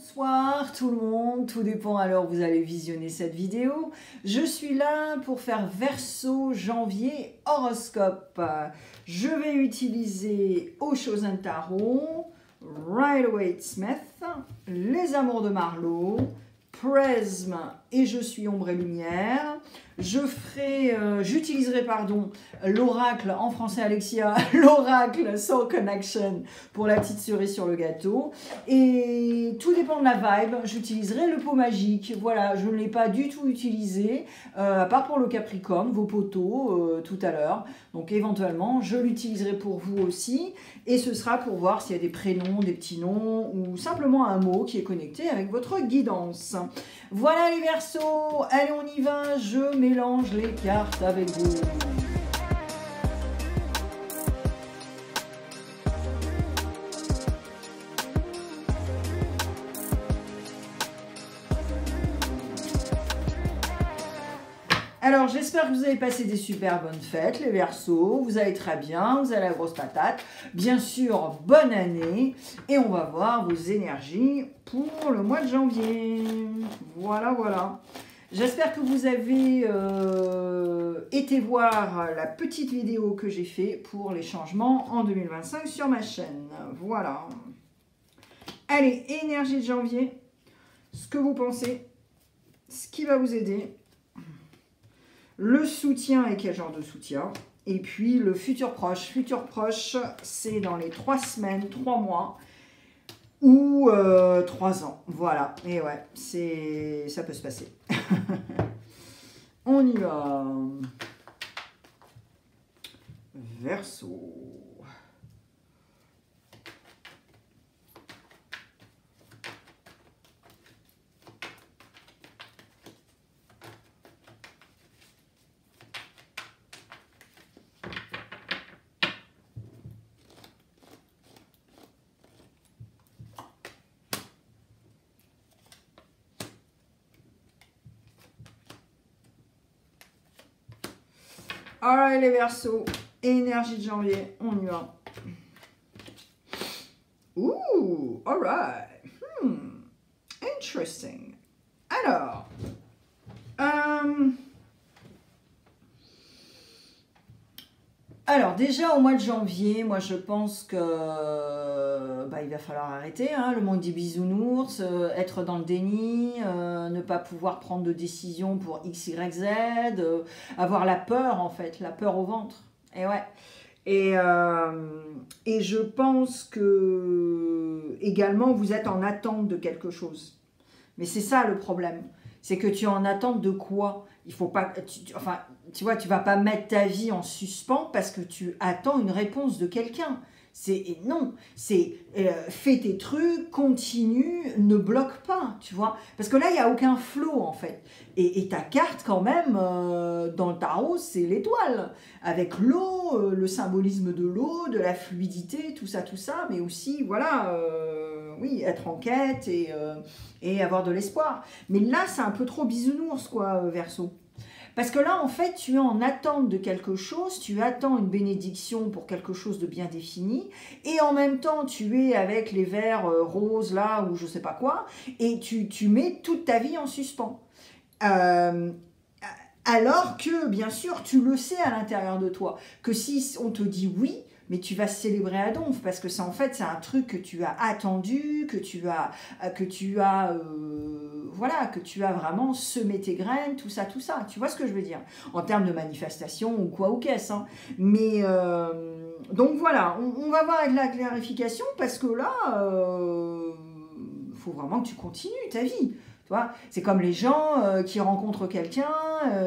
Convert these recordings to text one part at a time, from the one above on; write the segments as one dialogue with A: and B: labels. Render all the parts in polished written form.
A: Bonsoir tout le monde, tout dépend à l'heure où vous allez visionner cette vidéo. Je suis là pour faire Verseau janvier horoscope. Je vais utiliser Osho Tarot, Rider-Waite-Smith, Les Amours de Marlowe, Prisme et Je suis ombre et lumière. J'utiliserai l'oracle en français Alexia, l'oracle Soul Connection pour la petite cerise sur le gâteau. Et tout dépend de la vibe, j'utiliserai le pot magique. Voilà, je ne l'ai pas du tout utilisé, à part pour le Capricorne, vos poteaux, tout à l'heure. Donc éventuellement, je l'utiliserai pour vous aussi. Et ce sera pour voir s'il y a des prénoms, des petits noms ou simplement un mot qui est connecté avec votre guidance. Voilà les Verseaux, allez on y va, je mélange les cartes avec vous. Alors, j'espère que vous avez passé des super bonnes fêtes, les Verseaux. Vous allez très bien, vous avez la grosse patate. Bien sûr, bonne année. Et on va voir vos énergies pour le mois de janvier. Voilà, voilà. J'espère que vous avez été voir la petite vidéo que j'ai fait pour les changements en 2025 sur ma chaîne. Voilà. Allez, énergie de janvier. Ce que vous pensez, ce qui va vous aider. Le soutien et quel genre de soutien. Et puis le futur proche. Futur proche, c'est dans les 3 semaines, 3 mois ou 3 ans. Voilà. Et ouais, ça peut se passer. On y va. Verseau. Alright les Verseaux, énergie de janvier, on y va. Ouh, alright. Interesting. Alors déjà au mois de janvier, moi je pense que il va falloir arrêter, hein, le monde des bisounours, être dans le déni, ne pas pouvoir prendre de décision pour X, Y, Z, avoir la peur en fait, la peur au ventre. Et ouais. Et je pense que également vous êtes en attente de quelque chose. Mais c'est ça le problème. C'est que tu es en attente de quoi? Il faut pas, tu vois, tu vas pas mettre ta vie en suspens parce que tu attends une réponse de quelqu'un. Non, c'est fais tes trucs, continue, ne bloque pas, tu vois. Parce que là, il n'y a aucun flow, en fait. Et ta carte, quand même, dans le tarot, c'est l'étoile. Avec l'eau, le symbolisme de l'eau, de la fluidité, tout ça, mais aussi, voilà, oui, être en quête et avoir de l'espoir. Mais là, c'est un peu trop bisounours, quoi, Verseau. Parce que là, en fait, tu es en attente de quelque chose, tu attends une bénédiction pour quelque chose de bien défini, et en même temps, tu es avec les verres roses, là, ou je sais pas quoi, et tu mets toute ta vie en suspens. Alors que, bien sûr, tu le sais à l'intérieur de toi, que si on te dit oui, mais tu vas célébrer à donf, parce que en fait, c'est un truc que tu as attendu, que tu as vraiment semé tes graines, tout ça. Tu vois ce que je veux dire? En termes de manifestation ou quoi ou qu'est-ce. Hein. Mais, donc voilà, on va voir avec la clarification, parce que là, faut vraiment que tu continues ta vie. C'est comme les gens qui rencontrent quelqu'un,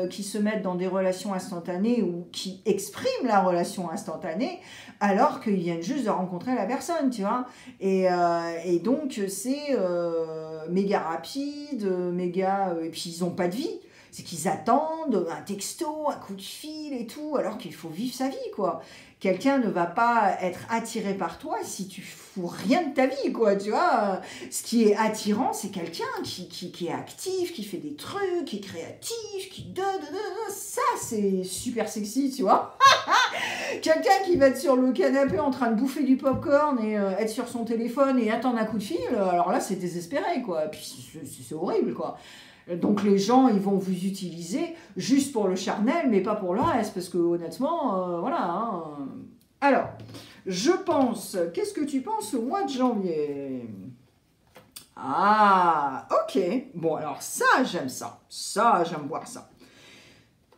A: qui se mettent dans des relations instantanées ou qui expriment la relation instantanée alors qu'ils viennent juste de rencontrer la personne, tu vois. Et donc, c'est méga rapide, méga... et puis, ils n'ont pas de vie. C'est qu'ils attendent un texto, un coup de fil et tout, alors qu'il faut vivre sa vie, quoi. Quelqu'un ne va pas être attiré par toi si tu fous rien de ta vie, quoi, tu vois. Ce qui est attirant, c'est quelqu'un qui est actif, qui fait des trucs, qui est créatif, ça, c'est super sexy, tu vois. Quelqu'un qui va être sur le canapé en train de bouffer du popcorn et être sur son téléphone et attendre un coup de fil, alors là, c'est désespéré, quoi. Puis c'est horrible, quoi. Donc les gens, ils vont vous utiliser juste pour le charnel, mais pas pour le reste, parce que honnêtement, voilà. Hein. Alors, je pense, qu'est-ce que tu penses au mois de janvier? Ah, ok. Bon, alors ça, j'aime ça. Ça, j'aime voir ça.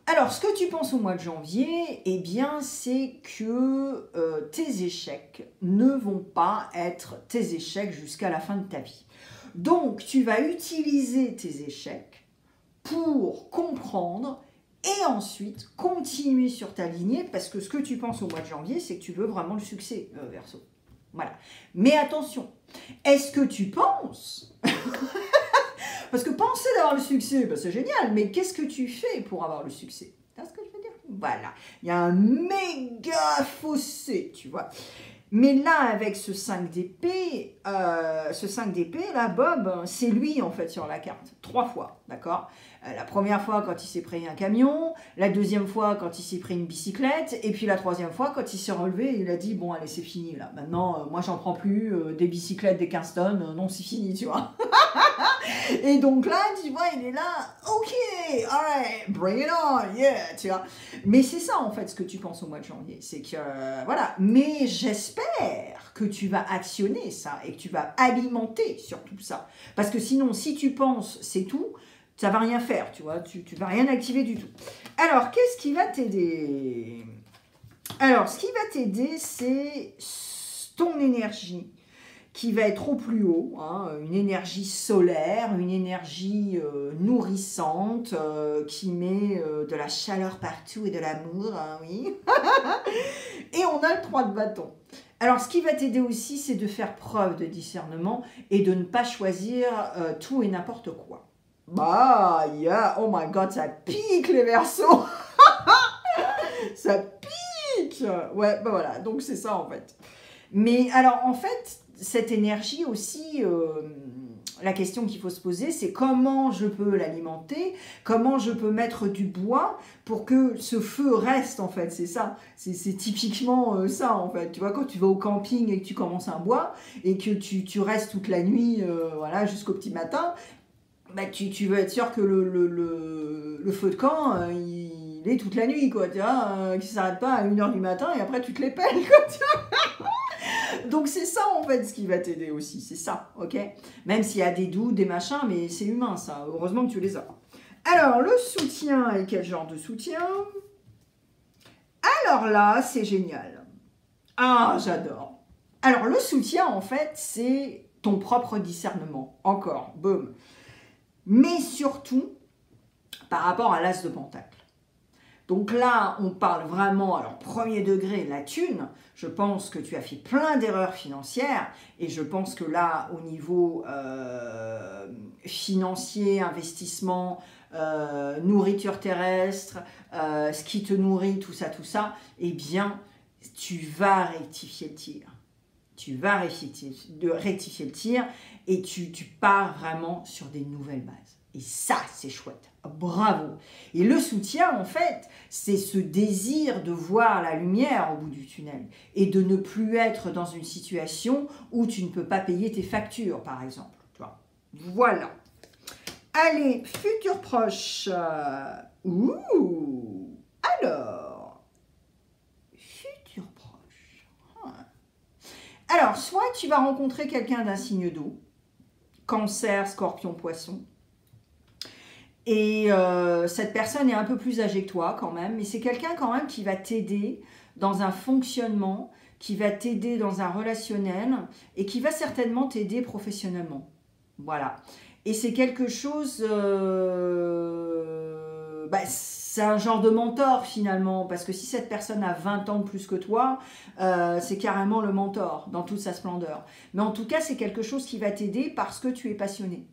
A: Alors, ce que tu penses au mois de janvier, eh bien, c'est que tes échecs ne vont pas être tes échecs jusqu'à la fin de ta vie. Donc, tu vas utiliser tes échecs pour comprendre et ensuite continuer sur ta lignée, parce que ce que tu penses au mois de janvier, c'est que tu veux vraiment le succès, Verseau. Voilà. Mais attention, est-ce que tu penses parce que penser d'avoir le succès, ben c'est génial, mais qu'est-ce que tu fais pour avoir le succès? C'est ce que je veux dire? Voilà, il y a un méga fossé, tu vois. Mais là, avec ce 5 d'épée, là, Bob, c'est lui, en fait, sur la carte. 3 fois, d'accord? La première fois, quand il s'est pris un camion. La deuxième fois, quand il s'est pris une bicyclette. Et puis la troisième fois, quand il s'est relevé, il a dit, bon, allez, c'est fini, là. Maintenant, moi, j'en prends plus. Des bicyclettes, des 15 tonnes. Non, c'est fini, tu vois. Et donc là, tu vois, il est là. OK, alright, bring it on, yeah, tu vois. Mais c'est ça, en fait, ce que tu penses au mois de janvier. C'est que, voilà. Mais j'espère que tu vas actionner ça et que tu vas alimenter sur tout ça. Parce que sinon, si tu penses, c'est tout, ça va rien faire, tu vois. Tu vas rien activer du tout. Alors, qu'est-ce qui va t'aider? Alors, ce qui va t'aider, c'est ton énergie qui va être au plus haut, hein, une énergie solaire, une énergie nourrissante, qui met de la chaleur partout et de l'amour, hein, oui. Et on a le 3 de bâton. Alors, ce qui va t'aider aussi, c'est de faire preuve de discernement et de ne pas choisir tout et n'importe quoi. Bah, yeah, oh my god, ça pique les Verseaux. Ça pique. Ouais, bah voilà, donc c'est ça en fait. Mais alors, en fait, cette énergie aussi, la question qu'il faut se poser, c'est comment je peux l'alimenter, comment je peux mettre du bois pour que ce feu reste, en fait, c'est ça. C'est typiquement ça, en fait. Tu vois, quand tu vas au camping et que tu commences un bois et que tu restes toute la nuit, voilà, jusqu'au petit matin, bah, tu veux être sûr que le feu de camp, il est toute la nuit, quoi, tu vois, qu'il ne s'arrête pas à 1h du matin et après tu te les pelles, quoi, tu vois. Donc c'est ça en fait ce qui va t'aider aussi, c'est ça, ok? Même s'il y a des doutes, des machins, mais c'est humain ça, heureusement que tu les as. Alors le soutien, et quel genre de soutien? Alors là, c'est génial. Ah, j'adore. Alors le soutien en fait, c'est ton propre discernement, encore, boum. Mais surtout, par rapport à l'as de pentacle. Donc là, on parle vraiment, alors premier degré, la thune. Je pense que tu as fait plein d'erreurs financières et je pense que là, au niveau financier, investissement, nourriture terrestre, ce qui te nourrit, tout ça, eh bien, tu vas rectifier le tir. Tu vas rectifier le tir et tu pars vraiment sur des nouvelles bases. Et ça, c'est chouette. Bravo. Et le soutien, en fait, c'est ce désir de voir la lumière au bout du tunnel et de ne plus être dans une situation où tu ne peux pas payer tes factures, par exemple. Tu vois. Voilà. Allez, futur proche. Ouh. Alors, futur proche. Alors, soit tu vas rencontrer quelqu'un d'un signe d'eau, Cancer, Scorpion, Poisson. Et cette personne est un peu plus âgée que toi quand même, mais c'est quelqu'un quand même qui va t'aider dans un fonctionnement, qui va t'aider dans un relationnel et qui va certainement t'aider professionnellement. Voilà. Et c'est quelque chose... c'est un genre de mentor finalement, parce que si cette personne a 20 ans de plus que toi, c'est carrément le mentor dans toute sa splendeur. Mais en tout cas, c'est quelque chose qui va t'aider parce que tu es passionné.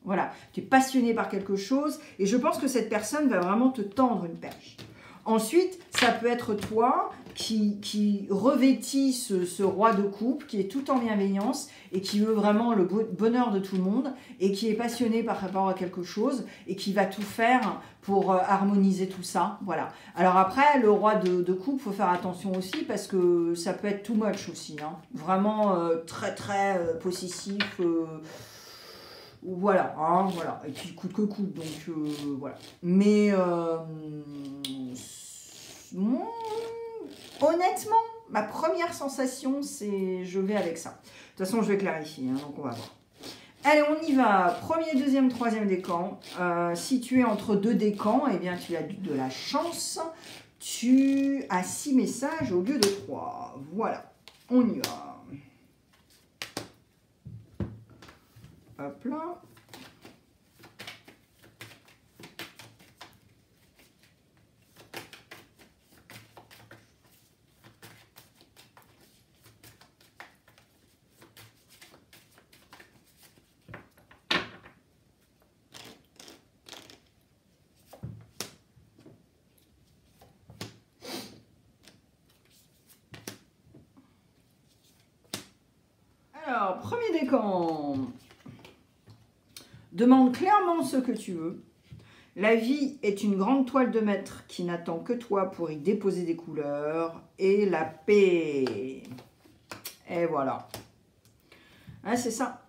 A: Voilà, tu es passionné par quelque chose et je pense que cette personne va vraiment te tendre une perche. Ensuite, ça peut être toi qui revêtit ce roi de coupe, qui est tout en bienveillance et qui veut vraiment le bonheur de tout le monde et qui est passionné par rapport à quelque chose et qui va tout faire pour harmoniser tout ça. Voilà. Alors après, le roi de coupe, il faut faire attention aussi parce que ça peut être too much aussi. Hein. Vraiment très très possessif. Voilà, hein, voilà. Et puis coûte que coûte, donc voilà. Mais honnêtement, ma première sensation, c'est je vais avec ça. De toute façon, je vais clarifier, hein, donc on va voir. Allez, on y va. Premier, deuxième, troisième décan. Si tu es entre deux décans, eh bien, tu as de la chance. Tu as 6 messages au lieu de 3. Voilà, on y va. Hop là. Alors, premier décan. Demande clairement ce que tu veux. La vie est une grande toile de maître qui n'attend que toi pour y déposer des couleurs. Et la paix. Et voilà. Hein, c'est ça.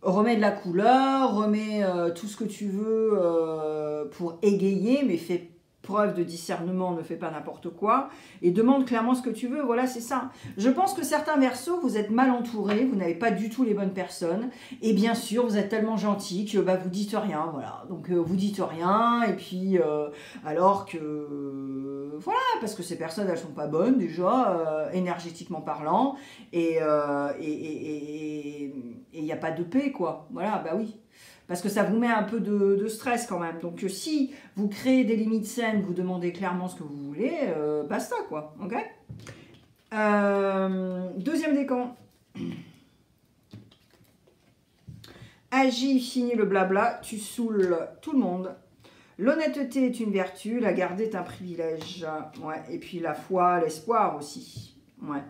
A: Remets de la couleur, remets tout ce que tu veux pour égayer, mais fais preuve de discernement, ne fais pas n'importe quoi, et demande clairement ce que tu veux, voilà, c'est ça. Je pense que certains Verseaux, vous êtes mal entourés, vous n'avez pas du tout les bonnes personnes, et bien sûr, vous êtes tellement gentils que bah, vous dites rien, voilà. Donc, vous dites rien, et puis, alors que, voilà, parce que ces personnes, elles sont pas bonnes, déjà, énergétiquement parlant, et il n'y a pas de paix, quoi. Voilà, bah oui. Parce que ça vous met un peu de stress quand même. Donc si vous créez des limites saines, vous demandez clairement ce que vous voulez, basta quoi, ok. Deuxième décan. Agis, finis le blabla, tu saoules tout le monde. L'honnêteté est une vertu, la garder est un privilège. Ouais. Et puis la foi, l'espoir aussi. Ouais.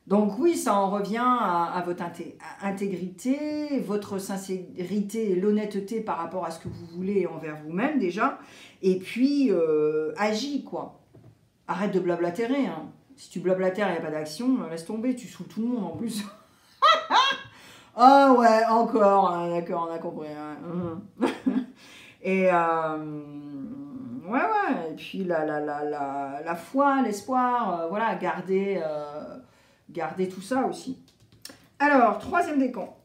A: Donc oui, ça en revient à votre intégrité, votre sincérité et l'honnêteté par rapport à ce que vous voulez envers vous-même déjà. Et puis, agis quoi. Arrête de blablatérer. Hein. Si tu blablatères et il n'y a pas d'action, laisse tomber, tu saoules tout le monde en plus. Ah ouais, encore, hein, d'accord, on a compris. Hein. Et ouais, et puis la foi, l'espoir, voilà, garder tout ça aussi. Alors, troisième décan.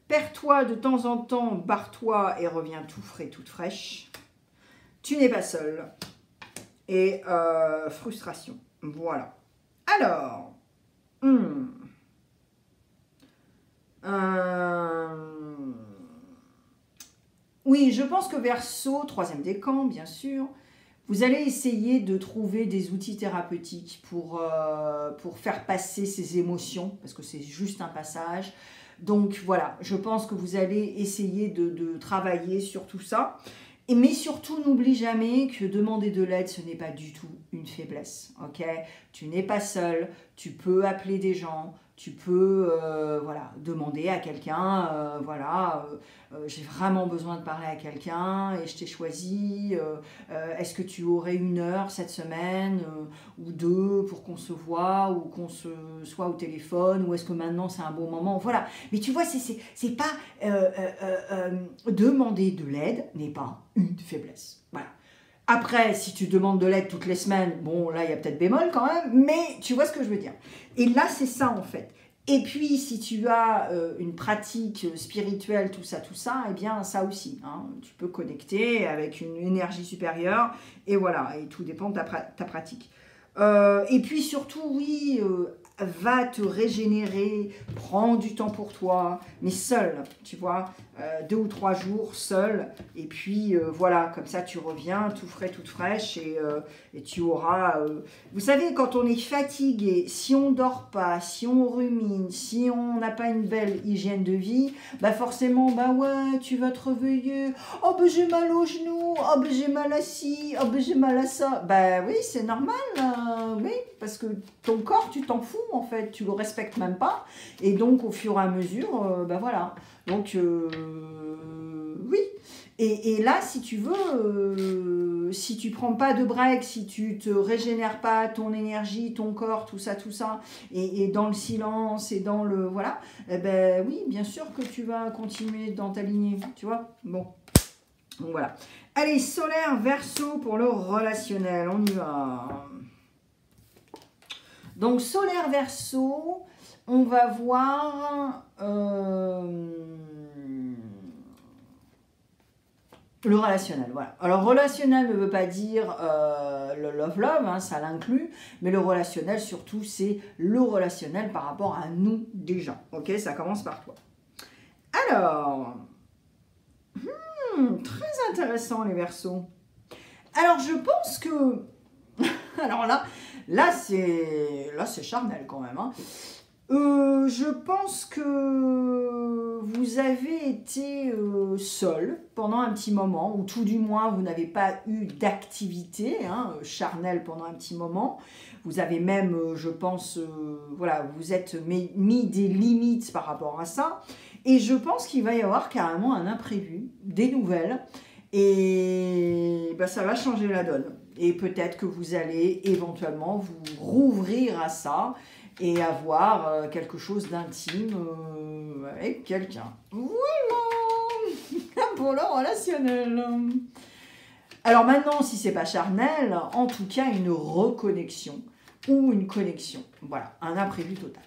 A: Perds-toi de temps en temps, barre-toi et reviens tout frais, toute fraîche. Tu n'es pas seul. Et frustration. Voilà. Alors. Oui, je pense que Verseau, troisième décan, bien sûr, vous allez essayer de trouver des outils thérapeutiques pour faire passer ces émotions, parce que c'est juste un passage. Donc voilà, je pense que vous allez essayer de travailler sur tout ça. Mais surtout, n'oublie jamais que demander de l'aide, ce n'est pas du tout une faiblesse. Ok, tu n'es pas seul, tu peux appeler des gens, tu peux voilà, demander à quelqu'un, voilà, j'ai vraiment besoin de parler à quelqu'un et je t'ai choisi, est-ce que tu aurais 1 heure cette semaine ou 2 pour qu'on se voit ou qu'on se soit au téléphone, ou est-ce que maintenant c'est un bon moment, voilà. Mais tu vois, c'est pas demander de l'aide n'est pas une faiblesse, voilà. Après, si tu demandes de l'aide toutes les semaines, bon, là, il y a peut-être bémol quand même, mais tu vois ce que je veux dire. Et là, c'est ça, en fait. Et puis, si tu as une pratique spirituelle, tout ça, eh bien, ça aussi. Hein, tu peux connecter avec une énergie supérieure, et voilà, et tout dépend de ta pratique. Et puis, surtout, oui, va te régénérer, prends du temps pour toi, mais seul, tu vois, 2 ou 3 jours seul, et puis voilà, comme ça tu reviens tout frais, toute fraîche, et tu auras... Vous savez, quand on est fatigué, si on dort pas, si on rumine, si on n'a pas une belle hygiène de vie, bah forcément, bah ouais, tu vas te réveiller, oh ben j'ai mal au genou, oh ben j'ai mal à ci, oh ben j'ai mal à ça, bah oui, c'est normal, oui, parce que ton corps, tu t'en fous en fait, tu le respectes même pas, et donc au fur et à mesure, ben voilà, donc oui, et là si tu veux, si tu prends pas de break, si tu te régénères pas ton énergie, ton corps, tout ça, et dans le silence, et dans le, voilà, eh ben oui, bien sûr que tu vas continuer dans ta lignée, tu vois, bon, donc voilà. Allez, solaire, Verseau pour le relationnel, on y va. Donc, solaire Verseau, on va voir le relationnel. Voilà. Alors, relationnel ne veut pas dire le love, hein, ça l'inclut, mais le relationnel, surtout, c'est le relationnel par rapport à nous déjà. Ok, ça commence par toi. Alors, très intéressant les Verseaux. Alors, je pense que... Alors là c'est charnel quand même. Hein. Je pense que vous avez été seul pendant un petit moment, ou tout du moins vous n'avez pas eu d'activité charnelle pendant un petit moment. Vous avez même, je pense, voilà, vous êtes mis des limites par rapport à ça. Et je pense qu'il va y avoir carrément un imprévu, des nouvelles, et ben, ça va changer la donne. Et peut-être que vous allez éventuellement vous rouvrir à ça et avoir quelque chose d'intime avec quelqu'un. Voilà pour le relationnel. Alors maintenant, si c'est pas charnel, en tout cas une reconnexion ou une connexion. Voilà, un imprévu total.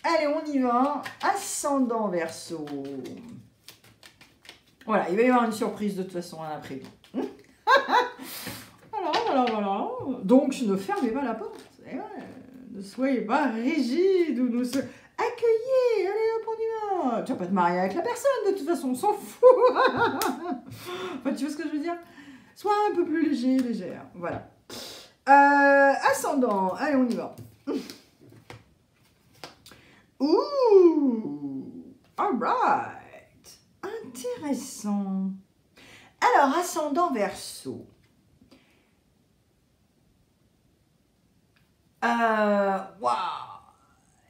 A: Allez, on y va. Ascendant Verseau. Voilà, il va y avoir une surprise de toute façon, un imprévu. Voilà. Donc, ne fermez pas la porte. Et ouais, ne soyez pas rigide ou ne se... Accueillez, allez hop, on y va. Tu vas pas te marier avec la personne, de toute façon, on s'en fout. Enfin, tu vois ce que je veux dire? Sois un peu plus léger, légère. Voilà. Ascendant, allez, on y va. Ouh, alright. Intéressant. Alors, ascendant Verseau. Waouh.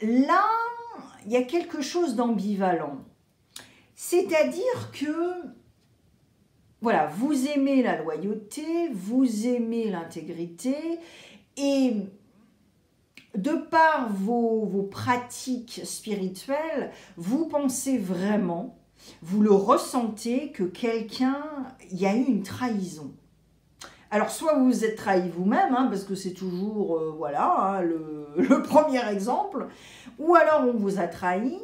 A: Là, il y a quelque chose d'ambivalent. C'est-à-dire que, voilà, vous aimez la loyauté, vous aimez l'intégrité, et de par vos pratiques spirituelles, vous pensez vraiment, vous le ressentez que quelqu'un, il y a eu une trahison. Alors, soit vous vous êtes trahi vous-même, parce que c'est toujours, voilà, le premier exemple, ou alors on vous a trahi,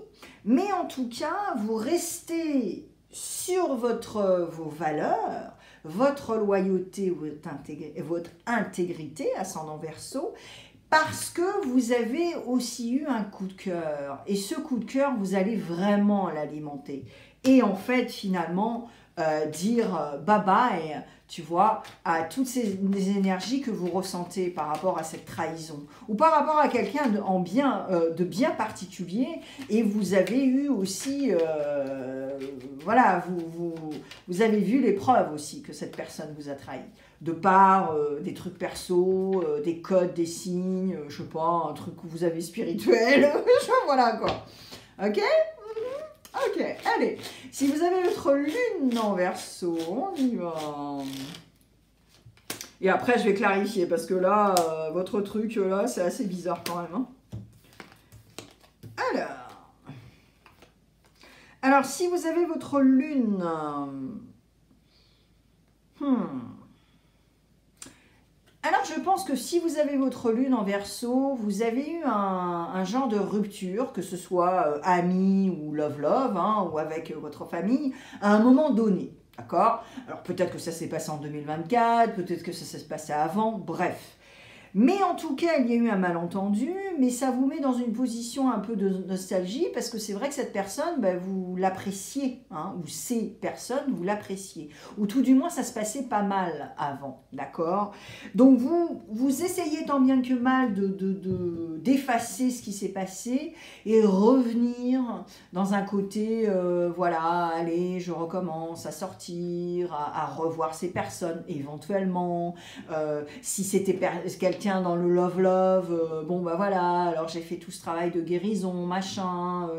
A: mais en tout cas, vous restez sur vos valeurs, votre loyauté, votre intégrité, ascendant Verseau, parce que vous avez aussi eu un coup de cœur. Et ce coup de cœur, vous allez vraiment l'alimenter. Et en fait, finalement, dire bye-bye, tu vois, à toutes ces énergies que vous ressentez par rapport à cette trahison. Ou par rapport à quelqu'un de bien particulier. Et vous avez eu aussi, voilà, vous avez vu les preuves aussi que cette personne vous a trahi. De par des trucs perso, des codes, des signes, je sais pas, un truc que vous avez spirituel, voilà quoi. Ok? Ok, allez. Si vous avez votre lune en Verseau, on y va. Et après, je vais clarifier, parce que là, votre truc, là, c'est assez bizarre quand même. Hein. Alors, si vous avez votre lune... Alors, je pense que si vous avez votre lune en Verseau, vous avez eu un genre de rupture, que ce soit ami ou love, ou avec votre famille, à un moment donné, d'accord? Alors, peut-être que ça s'est passé en 2024, peut-être que ça s'est passé avant, bref. Mais en tout cas, il y a eu un malentendu, mais ça vous met dans une position un peu de nostalgie, parce que c'est vrai que cette personne, ben, vous l'appréciez, hein, ou ces personnes, vous l'appréciez. Ou tout du moins, ça se passait pas mal avant, d'accord? Donc vous essayez tant bien que mal d'effacer ce qui s'est passé et revenir dans un côté, voilà, allez, je recommence à sortir, à revoir ces personnes, éventuellement, si c'était quelqu'un dans le love, bon bah voilà, alors j'ai fait tout ce travail de guérison, machin,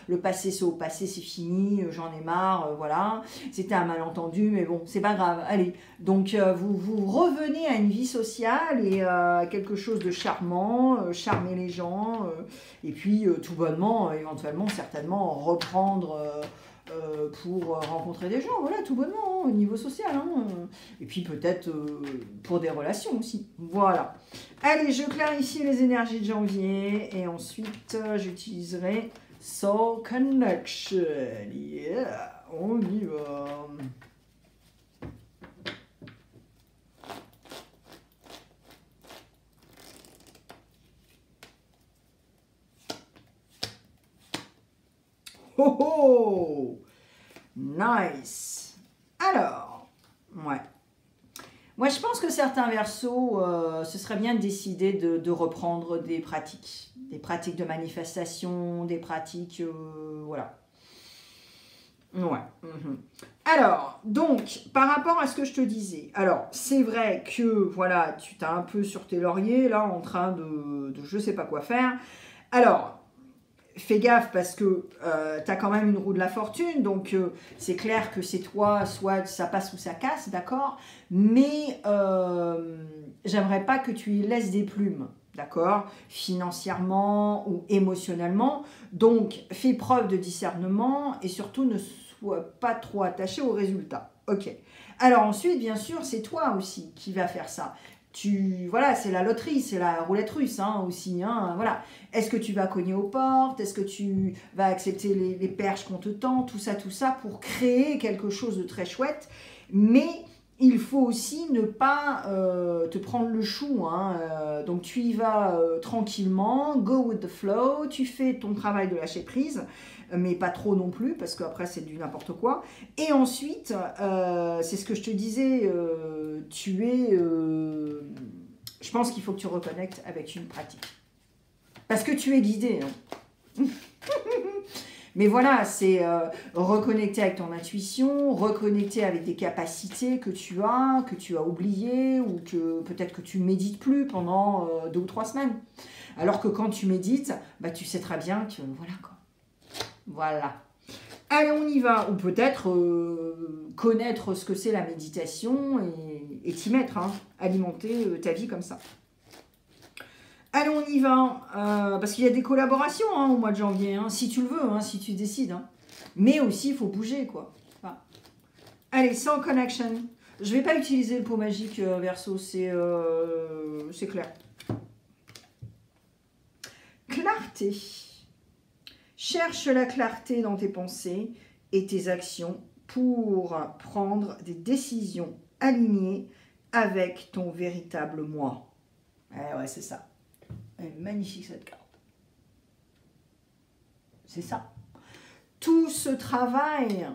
A: le passé c'est au passé, c'est fini, j'en ai marre, voilà, c'était un malentendu, mais bon, c'est pas grave, allez. Donc vous revenez à une vie sociale et à quelque chose de charmant, charmer les gens, et puis tout bonnement, éventuellement, certainement, reprendre... pour rencontrer des gens, voilà, tout bonnement, au niveau social. Hein. Et puis peut-être pour des relations aussi. Voilà. Allez, je clarifie les énergies de janvier et ensuite j'utiliserai Soul Connection. Yeah, on y va. Oh oh! Nice! Alors, ouais. Moi, je pense que certains versos, ce serait bien de décider de reprendre des pratiques de manifestation, des pratiques, voilà. Ouais. Alors, donc, par rapport à ce que je te disais, alors, c'est vrai que, voilà, tu t'as un peu sur tes lauriers, là, en train de je sais pas quoi faire. Alors, fais gaffe parce que tu as quand même une roue de la fortune, donc c'est clair que c'est toi, soit ça passe ou ça casse, d'accord? Mais j'aimerais pas que tu y laisses des plumes, d'accord? Financièrement ou émotionnellement. Donc, fais preuve de discernement et surtout ne sois pas trop attaché au résultat. Ok. Alors ensuite, bien sûr, c'est toi aussi qui va faire ça. Voilà, c'est la loterie, c'est la roulette russe hein, aussi. Hein, voilà. Est-ce que tu vas cogner aux portes? Est-ce que tu vas accepter les perches qu'on te tend? Tout ça pour créer quelque chose de très chouette. Mais il faut aussi ne pas te prendre le chou. Hein, donc tu y vas tranquillement, go with the flow, tu fais ton travail de lâcher prise, mais pas trop non plus, parce qu'après c'est du n'importe quoi. Et ensuite, c'est ce que je te disais, je pense qu'il faut que tu reconnectes avec une pratique. Parce que tu es guidé. Hein. Mais voilà, c'est reconnecter avec ton intuition, reconnecter avec des capacités que tu as oubliées, ou que peut-être que tu ne médites plus pendant 2 ou 3 semaines. Alors que quand tu médites, bah, tu sais très bien que voilà quoi. Voilà. Allez, on y va. Ou peut-être connaître ce que c'est la méditation et t'y mettre, hein, alimenter ta vie comme ça. Allez, on y va. Parce qu'il y a des collaborations hein, au mois de janvier, hein, si tu le veux, hein, si tu décides. Hein. Mais aussi, il faut bouger, quoi. Enfin. Allez, Soul Connection. Je ne vais pas utiliser le pot magique Verseau, c'est clair. Clarté. Cherche la clarté dans tes pensées et tes actions pour prendre des décisions alignées avec ton véritable moi. Ouais, c'est ça. Elle est magnifique cette carte. C'est ça. Tout ce travail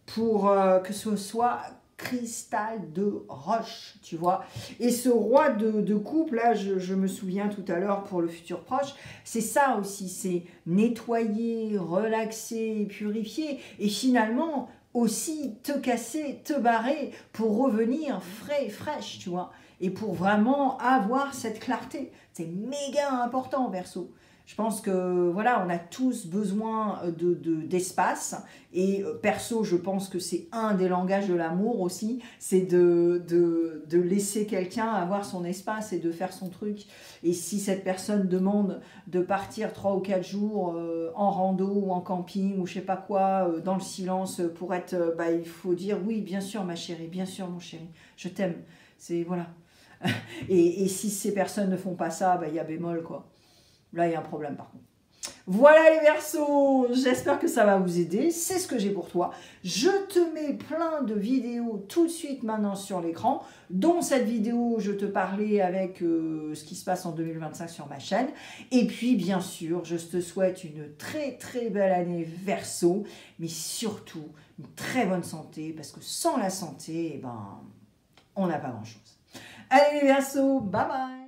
A: pour que ce soit cristal de roche, tu vois. Et ce roi de coupe, là, je me souviens tout à l'heure pour le futur proche, c'est ça aussi, c'est nettoyer, relaxer, purifier, et finalement aussi te casser, te barrer pour revenir frais et fraîche, tu vois. Et pour vraiment avoir cette clarté. C'est méga important, Verseau. Je pense que voilà, on a tous besoin d'espace et perso, je pense que c'est un des langages de l'amour aussi, c'est de laisser quelqu'un avoir son espace et de faire son truc. Et si cette personne demande de partir 3 ou 4 jours en rando ou en camping ou je sais pas quoi, dans le silence pour être, il faut dire oui, bien sûr ma chérie, bien sûr mon chéri, je t'aime. C'est voilà. Et si ces personnes ne font pas ça, il y a bémol quoi. Là, il y a un problème par contre. Voilà les Verseaux, j'espère que ça va vous aider, c'est ce que j'ai pour toi. Je te mets plein de vidéos tout de suite maintenant sur l'écran, dont cette vidéo, je te parlais avec ce qui se passe en 2025 sur ma chaîne. Et puis bien sûr, je te souhaite une très très belle année Verseau, mais surtout une très bonne santé, parce que sans la santé, eh ben, on n'a pas grand chose. Allez les Verseaux, bye bye.